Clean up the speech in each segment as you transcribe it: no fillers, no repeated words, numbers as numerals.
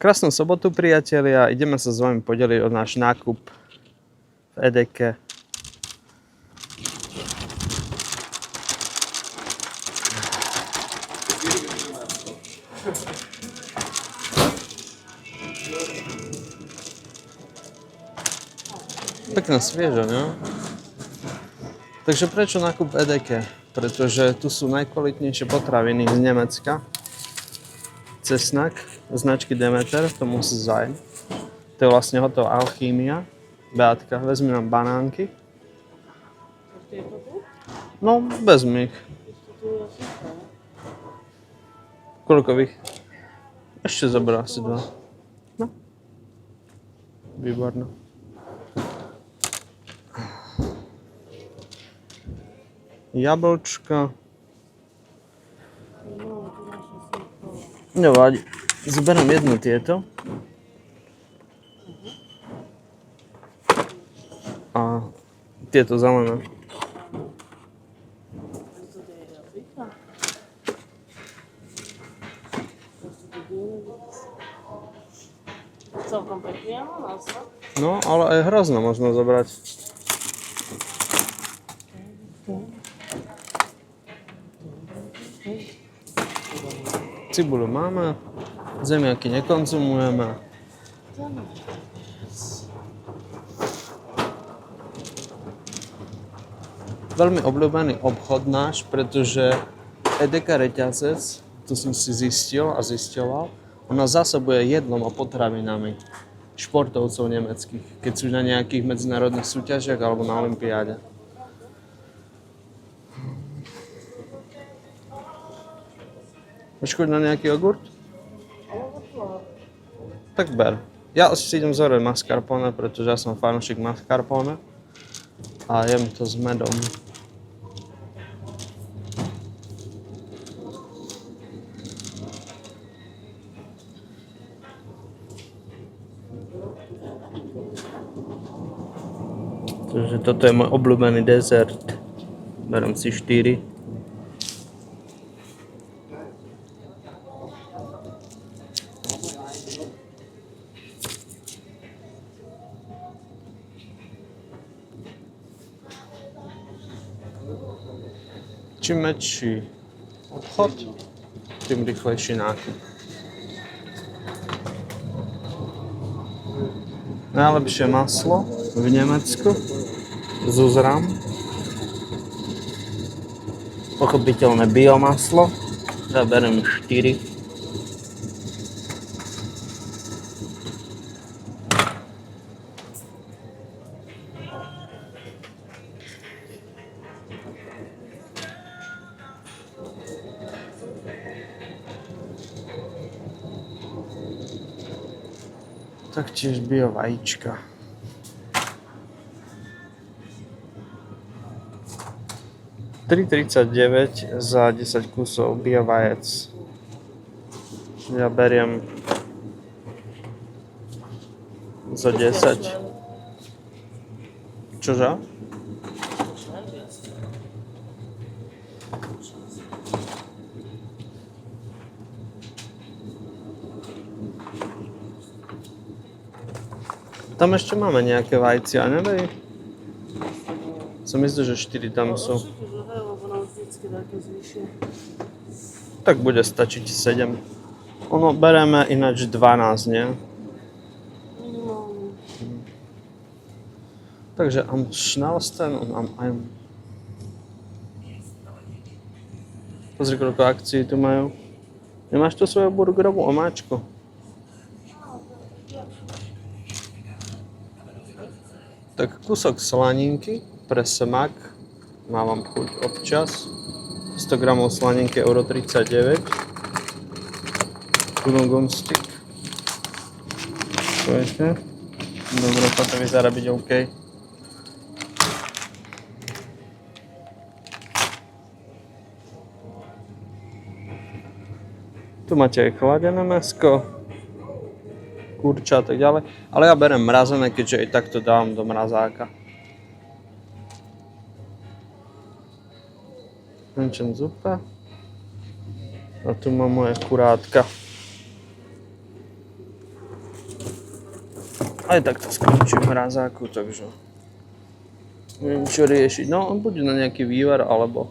Krásnu sobotu, priatelia. Ideme sa s vami podeliť o náš nákup v Edeke. Pekné sviežo, ne? Takže prečo nákup v Edeke? Pretože tu sú najkvalitnejšie potraviny z Nemecka. Cesnak, značky Demeter, to musí zájsť. To je vlastne hotová alchýmia. Beatka, vezmi nám banánky. No, vezmi ich. Koľko ich? Ešte zober asi 2. No. Výborné. Jablčka. Nevadí. Zoberiem jednu tieto. A tieto zelené. Celkom pekne, maslo. No, ale aj hrozno možno zobrať. Cibuľu máme, zemiaky nekonzumujeme. Veľmi obľúbený obchod náš, pretože Edeka reťazec, to som si zistil a zisťoval, ona zásobuje jedlom a potravinami športovcov nemeckých, keď sú na nejakých medzinárodných súťažiach alebo na olympiáde. Máš chuť na nejaký jogurt? Tak ber. Ja si idem zoriť mascarpone, pretože ja som fanúšik mascarpone a jem to s medom. Takže toto je môj obľúbený dezert. Berem si 4. Čím väčší obchod, tým rýchlejší nákup. Najlepšie maslo v Nemecku z Uzram. Pochopiteľné biomaslo. Ja beriem 4. Taktiež bio vajíčka. $3,39 za 10 kusov bio vajec. Ja beriem za 10. Čože? Tam ešte máme nejaké vajcia, nevej? Som myslel, že 4 tam sú. Tak bude stačiť 7. Ono bereme ináč 12, nie? Takže am Schnellsten und am einem. Pozri, koľko akcií tu majú. Nemáš tu svoju burgerovú omáčku? Tak kúsok slaninky pre smak, mávam chuť občas. 100 g slaninky €1,39. Kudungumstik. Počkajte. Dobre, to vyzerá byť OK. Tu máte aj chladené mäsko, kurča a tak ďalej. Ale ja berem mrazené, keďže aj takto dávam do mrazáka. Menšen zupa. A tu mám moje kurátka. Aj tak to skončí v mrazáku, takže neviem čo riešiť. No, buď na nejaký vývar, alebo...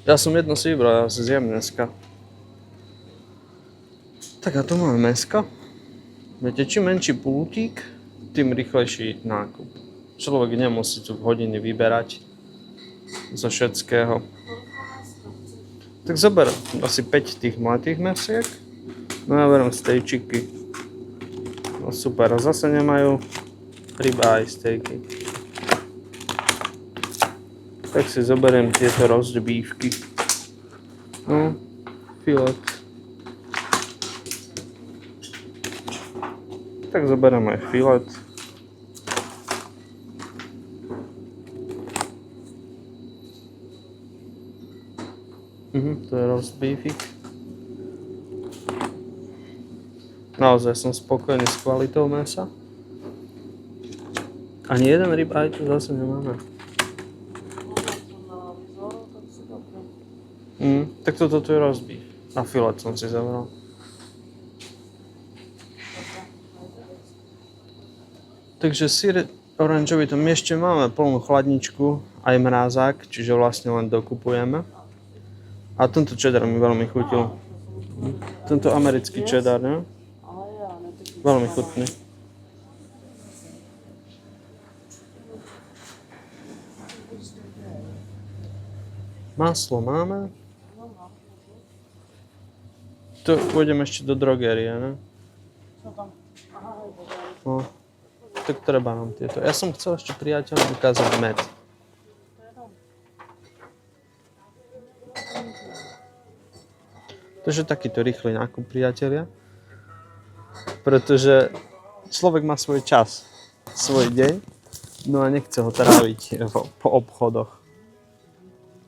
Ja som jedno si vybral, ja si zjem dneska. Tak a tu máme mäsko. Viete, čím menší pultík, tým rýchlejší nákup. Človek nemusí tu hodiny vyberať zo všetkého. Tak zober asi 5 tých mladých mesiek. No ja beriem stejčiky. No super, a zase nemajú ribeye stejky. Tak si zoberiem tieto roastbeefky. No, filet. Tak zoberiem aj filet. To je roast beefik. Naozaj som spokojný s kvalitou mäsa. Ani jeden ribeye tu zase nemáme. Tak toto tu je roast beef. A filet som si zabral. Takže syr oranžový, to my ešte máme plnú chladničku, aj mrázák, čiže vlastne len dokupujeme. A tento cheddar mi veľmi chutil. Tento americký cheddar, ne? Veľmi chutný. Maslo máme. Tu pôjdeme ešte do drogerie, ne? Čo tam? Aha, No, tak treba nám tieto. Ja som chcel ešte priateľom ukázať med. Takže takýto rýchly nákup, priatelia. Pretože človek má svoj čas, svoj deň, no a nechce ho tráviť po obchodoch.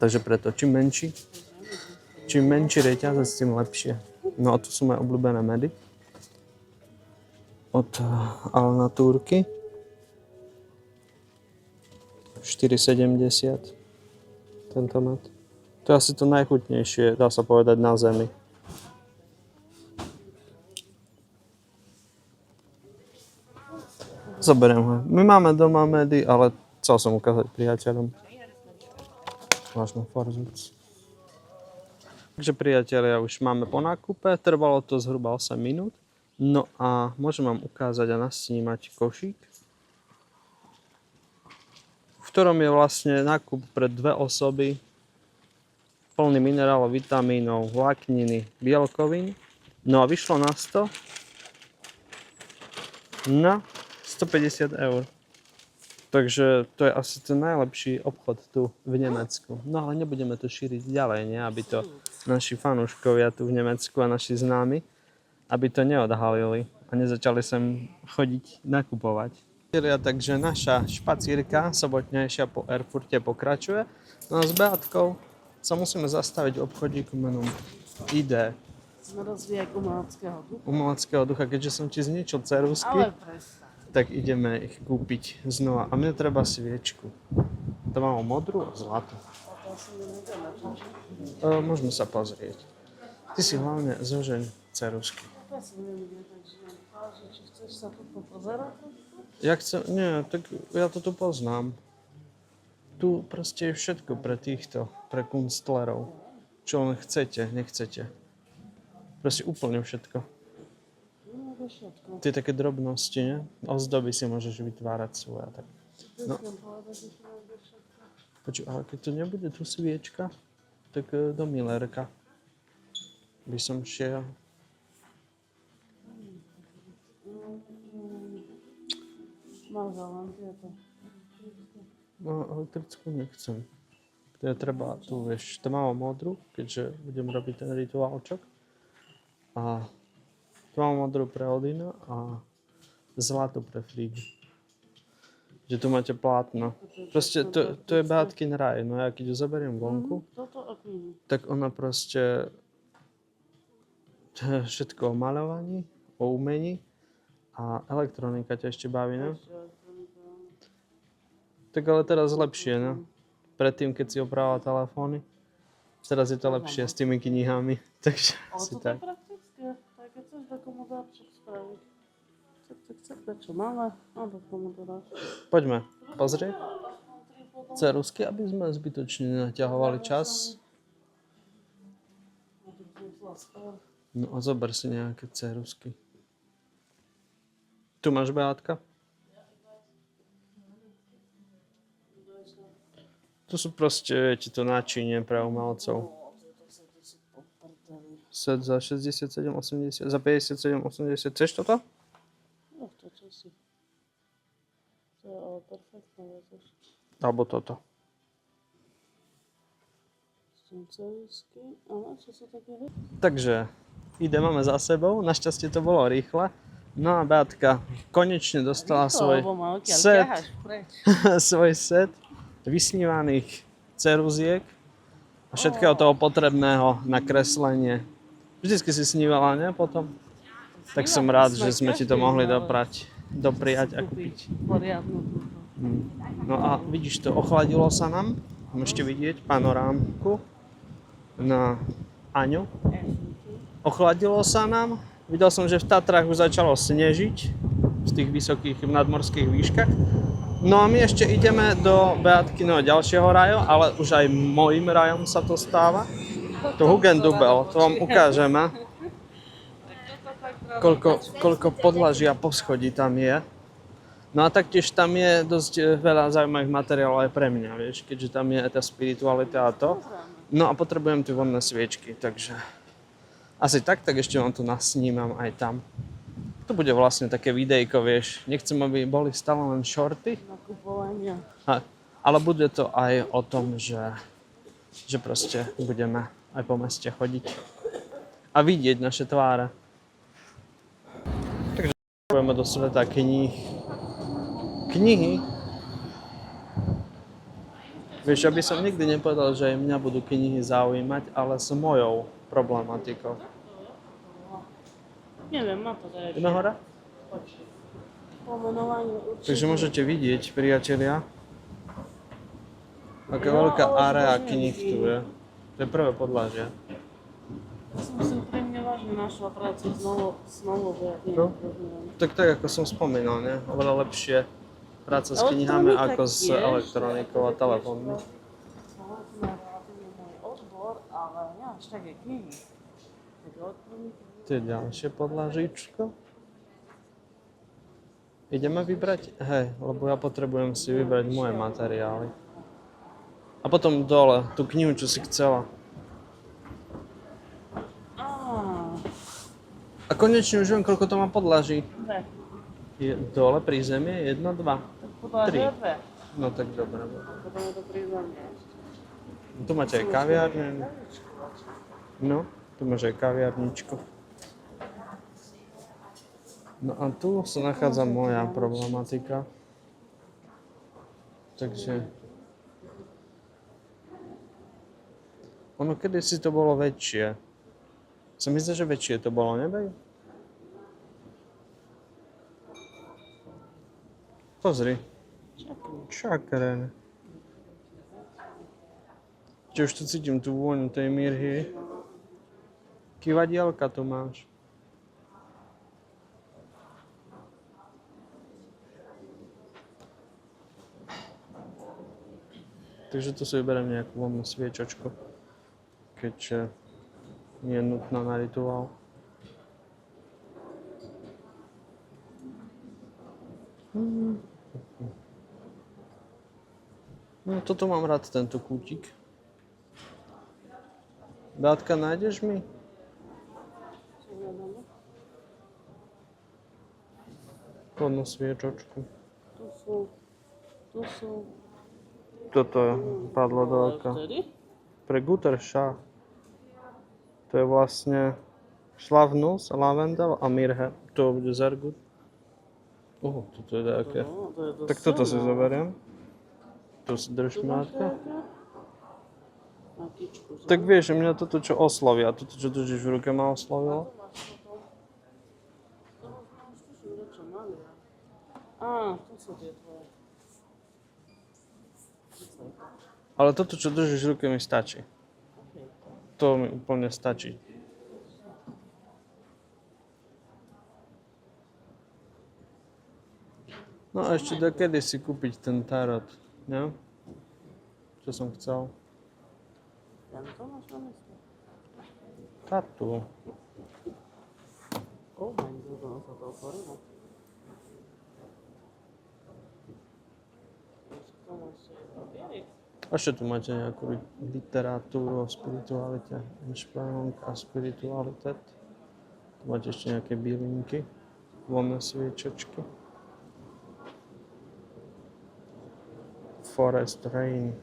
Takže preto čím menší reťazec, tým lepšie. No a tu sú moje obľúbené medy. Od Alnatúrky. 4,70 tento med. To je asi to najchutnejšie, dá sa povedať, na zemi. Zoberiem ho. My máme doma medy, ale chcel som ukázať priateľom. Vážno Forzuc. Takže priatelia, už máme po nákupe, trvalo to zhruba 8 minút. No a môžem vám ukázať a nasnímať košík, v ktorom je vlastne nákup pre 2 osoby, plný minerálov, vitamínov, vlákniny, bielkovín. No a vyšlo na 150 eur. Takže to je asi ten najlepší obchod tu v Nemecku. No ale nebudeme to šíriť ďalej, nie? Aby to naši fanúškovia tu v Nemecku a naši známi, aby to neodhalili a nezačali sem chodiť nakupovať. Takže naša špacírka sobotnejšia po Erfurte pokračuje. No a s Beatkou sa musíme zastaviť v obchodíku menom ID. Sme rozvíjať Umeleckého ducha, keďže som ti zničil ceruzky. Ale prestaň. Tak ideme ich kúpiť znova. A mne treba sviečku. To mám modrú a zlatú. Môžeme sa pozrieť. Ty si hlavne zožeň ceruzky. Ja som nevidel, takže či chceš sa tu popozerať? Nie, tak ja to tu poznám. Tu proste je všetko pre týchto, pre kunstlerov. Čo len chcete, nechcete. Proste úplne všetko. Tie také drobnosti, ne? Ozdoby si môžeš vytvárať svoje. Tak. No. Počuj, ale keď tu nebude tu sviečka, tak do Millerka by som šiel. Mám len tieto. No, elektrickú nechcem. To je treba tu, vieš, tmavo modrú, keďže budem robiť ten rituálčok. A tmavo modrú pre Odina a zlato pre Frigy. Že tu máte plátno. Proste to je Beatkin raj. No ja keď ju zoberiem vonku, tak ona proste všetko o maľovaní, o umení a elektronika ťa ešte baví, ne? Tak ale teraz lepšie, ne? Predtým, keď si oprával telefóny, teraz je to lepšie s tými knihami, takže Ale asi to tak. je praktické, tak keď chceš takomodáčok spraviť. Tak, prečo malé? Alebo pomodora. Poďme pozrieť ceruzky, aby sme zbytočne nenaťahovali čas. No a zober si nejaké ceruzky. Tu máš, Beátka? To sú proste, viete, to náčinie pre umelcov. Set za 67,80, za 57,80. Chceš toto? No, to čo si. To je ale perfektné, vieš. Alebo toto. Ceruzky, ale čo sa také hej? Takže, ide máme za sebou. Našťastie to bolo rýchle. No a Beatka konečne dostala svoj set. Svoj set vysnívaných ceruziek a všetkého toho potrebného na kreslenie. Vždycky si snívala, ne? Potom? Tak som rád, že sme ti to mohli dopriať a kúpiť. Poriadnu. No a vidíš to, ochladilo sa nám. Môžete vidieť panorámku na Aňu. Ochladilo sa nám. Videl som, že v Tatrách už začalo snežiť v tých vysokých nadmorských výškach. No a my ešte ideme do Beatkyného ďalšieho raju, ale už aj mojím rajom sa to stáva. To Hugendubel, to vám ukážeme. Koľko podlažia poschodí tam je. No a taktiež tam je dosť veľa zaujímavých materiálov aj pre mňa, vieš, keďže tam je tá spiritualita a to. No a potrebujem tie vonné sviečky, takže asi tak ešte vám to nasnímam aj tam. To bude vlastne také videjko, vieš. Nechcem, aby boli stále len shorty. Nakupovania. Ale bude to aj o tom, že proste budeme aj po meste chodiť a vidieť naše tváre. Takže budeme do sveta knihy. Vieš, aby som nikdy nepovedal, že aj mňa budú knihy zaujímať, ale s mojou problematikou. Neviem, má to dať. Ideme hore? Pomenovanie určite. Takže môžete vidieť, priatelia, aká veľká area kníh tu je. To je prvé podlažie. Ja som si úprimne vážne našla prácu s novou No. Tak ako som spomínal, ne? Oveľa lepšie práca s knihami ako s elektronikou a telefónmi. Samozrejme, relatívne môj odbor, ale ja až také knihy. To je ďalšie podlažíčko. Ideme vybrať? Hej, lebo ja potrebujem si vybrať moje materiály. A potom dole, tú knihu, čo si chcela. A konečne už viem, koľko to má podlaží. Dve. Je dole pri zemi je 1, 2, Tak podľa 3. No tak dobre. Potom je to prízemne. Tu máte aj kaviárne. No, tu máš aj kaviarničko. No a tu sa nachádza moja problematika. Takže ono kedysi to bolo väčšie. Sa mi zdá, že väčšie to bolo, nebej? Pozri. Čakren. Čiže už tu cítim tú vôňu tej mirhy. Kývadielka tu máš. Takže tu si vyberiem nejakú vonnú sviečočku, keďže nie je nutná na rituál. No toto mám rád, tento kútik. Beatka, nájdeš mi? Vonnú sviečočku. Tu sú. Toto padlo do oka. Pre Gutterscha. To je vlastne Šlavnus, lavendel a mirhe. To bude Zergut. Toto je také. Tak toto si zoberiem. Tu si drž, Mátka. Tak vieš, že mňa toto čo osloví a toto čo držíš v ruke ma oslovilo. Tu sú tie tvoje. Ale toto čo držíš v ruke mi stačí. To mi úplne stačí. No a ešte dokedy si kúpiť ten tarot, ne? Čo som chcel? Tento máš na mysli? Tatu. Mein Gott, ono sa to otvorilo. To máš papierik. A ešte tu máte nejakú literatúru o spiritualite. Inšpirung a spiritualitet. Tu máte ešte nejaké bylinky. Vonné sviečočky. Forest Rain.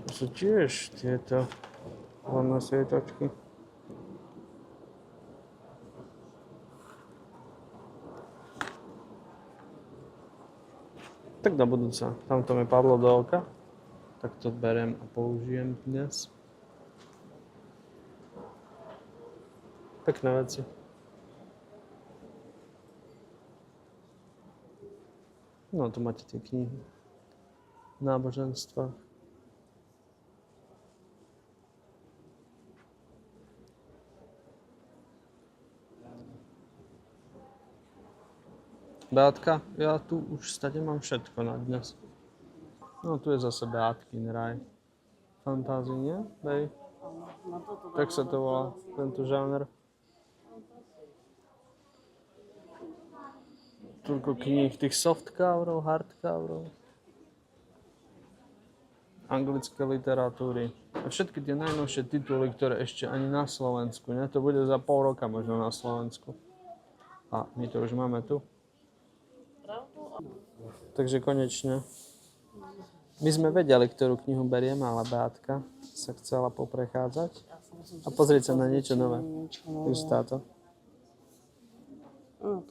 To sú tiež tieto vonné sviečočky. Tak do budúca. Tamto mi padlo do oka. Tak to beriem a použijem dnes. Pekné veci. No, tu máte tie knihy. Náboženstva. Beátka, ja tu už stade mám všetko na dnes. No tu je zase Beátkin raj. Fantázii, nie? Bej. Na toto Tak sa to volá, tento žáner. Toľko kníh, tých softcoverov, hardcoverov. Anglické literatúry. A všetky tie najnovšie tituly, ktoré ešte ani na Slovensku, ne? To bude za pol roka možno na Slovensku. A my to už máme tu. Takže konečne. My sme vedeli, ktorú knihu berieme, ale Beátka sa chcela poprechádzať a pozrieť sa na niečo nové. Takže táto.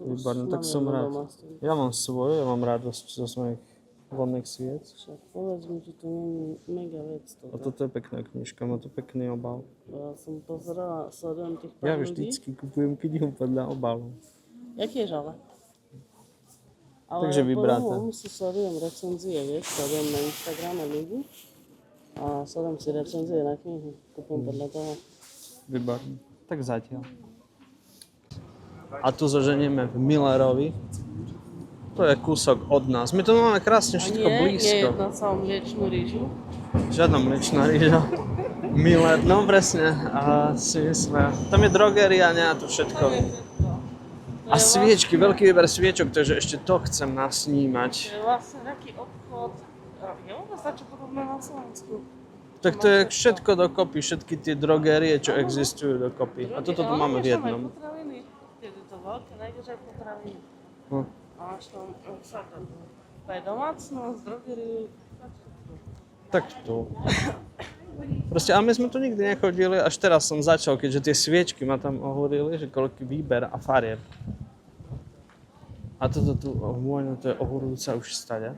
Výborné, tak som rád. Ja mám svoju, ja mám radosť zo svojich vonných sviec. Však povedz mi, že to nie je mega vec. A toto je pekná knižka, má to pekný obal. Ja som pozerala, sledujem tých pár Ja ľudí. vždycky kupujem knihu podľa obalu. Jaký je žale? Ale Takže vybráte. Ale si sledujem recenzie, vieš, sledujem na Instagrame ľudí a sledujem si recenzie na knihy, kúpim podľa toho. Výborné. Tak zatiaľ. A tu zoženieme v Millerovi. To je kúsok od nás. My to máme krásne všetko blízko. Nie na celom mliečnú rýžu. Žiadna mliečná rýža. Miller, no presne. A si sme... Tam je drogeria, nie? A to všetko. A sviečky, veľký výber sviečok, takže ešte to chcem nasnímať. To je vlastne taký obchod, je vôbec niečo podobné na Slovensku. Tak to je všetko dokopy, všetky tie drogerie, čo existujú dokopy. A toto tu máme v jednom. Potraviny. Je to veľké, nájdeš aj potraviny. No. A máš tam aj domácnosť, drogeriu. Tak tu. Proste, a my sme tu nikdy nechodili, až teraz som začal, keďže tie sviečky ma tam ohorili, že koľký výber a farieb. A toto tu, môj, to je ohorujúca už stade.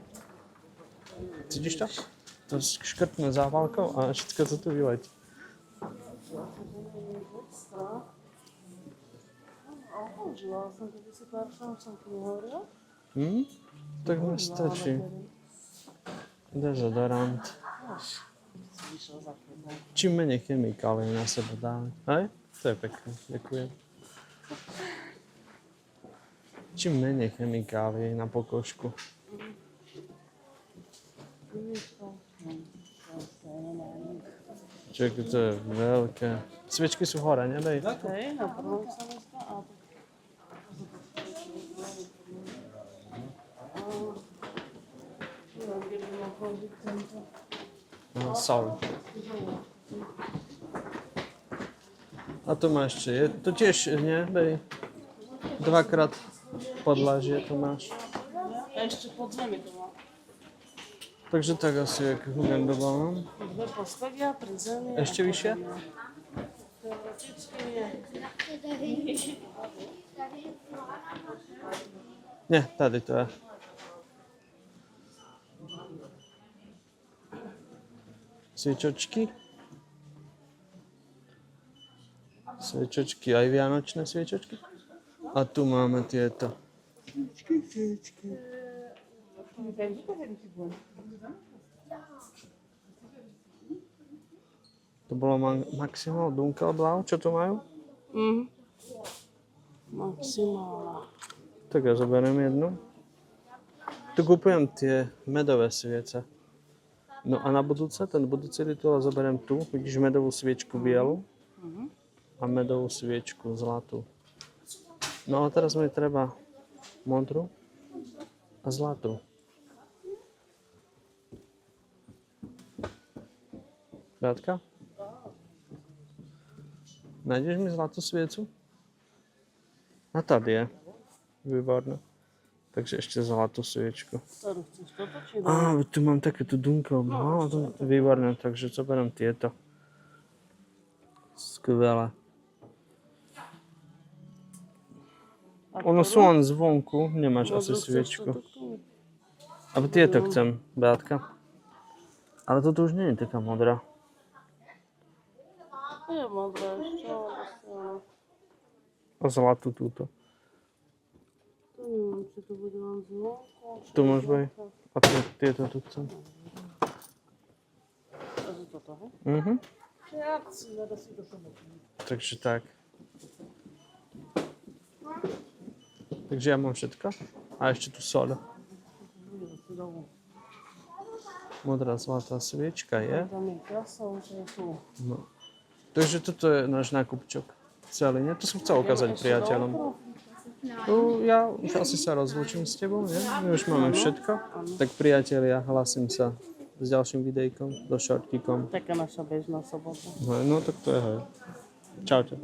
Cítiš to? To škrtne závalkou a všetko to tu vyletí. Používala som kedysi parfum, som ti nehovorila. Tak mi stačí. Dezodorant. Čím menej chemikálií na seba dáme. Hej? To je pekné, ďakujem. Čím menej chemikálií na pokožku. Čiže to je veľké. Sviečky sú hore, nebej? Hej, na prvom sa mesta a No, sorry. A tu máš ešte, to tiež, nie? Bej. Dvakrát podlažie tu máš. a ešte pod zemi to má. Takže tak asi, jak Hugendová. Dve poschodia pri zemi. Ešte vyššie? Teoreticky nie. Nie, tady to je. Sviečočky. Sviečočky, aj vianočné sviečočky. A tu máme tieto. Sviečky. To bolo Maximal Dunkelblau, čo tu majú? Maximála. Tak ja zoberiem jednu. Tu kupujem tie medové sviece. No a na budúce, ten budúci rituál zoberiem tu. Vidíš medovú sviečku bielu a medovú sviečku zlatú. No a teraz mi treba modrú a zlatú. Beatka? Nájdeš mi zlatú sviecu? A tady je. Výborné. Takže ešte zlatú sviečku. Ktorú chceš, toto či Á, tu mám takéto dunkel. No, to je výborné, takže zoberiem tieto. Skvelé. Ono sú len zvonku, nemáš asi sviečku. A tieto chcem, Beatka. Ale toto už nie je taká modrá. Je modré, ešte áno. A zlatú túto. To neviem, či to bude len zvonku. Tu môže byť. A tieto tu chcem. Takže toto, hej? Mhm. Ja si nada si to samotný. Takže tak. Takže ja mám všetko. A ešte tu soľ. Modrá zlatá sviečka je. Tam je krasou, že je tu. No. Takže toto je náš nákupčok. Celý, nie? To som chcel ukázať priateľom. Ja už asi sa rozlúčim s tebou, nie? My už máme všetko. Tak priatelia, hlasím sa s ďalším videjkom, so shortíkom. Taká naša bežná sobota. No tak to je hej. Čaute.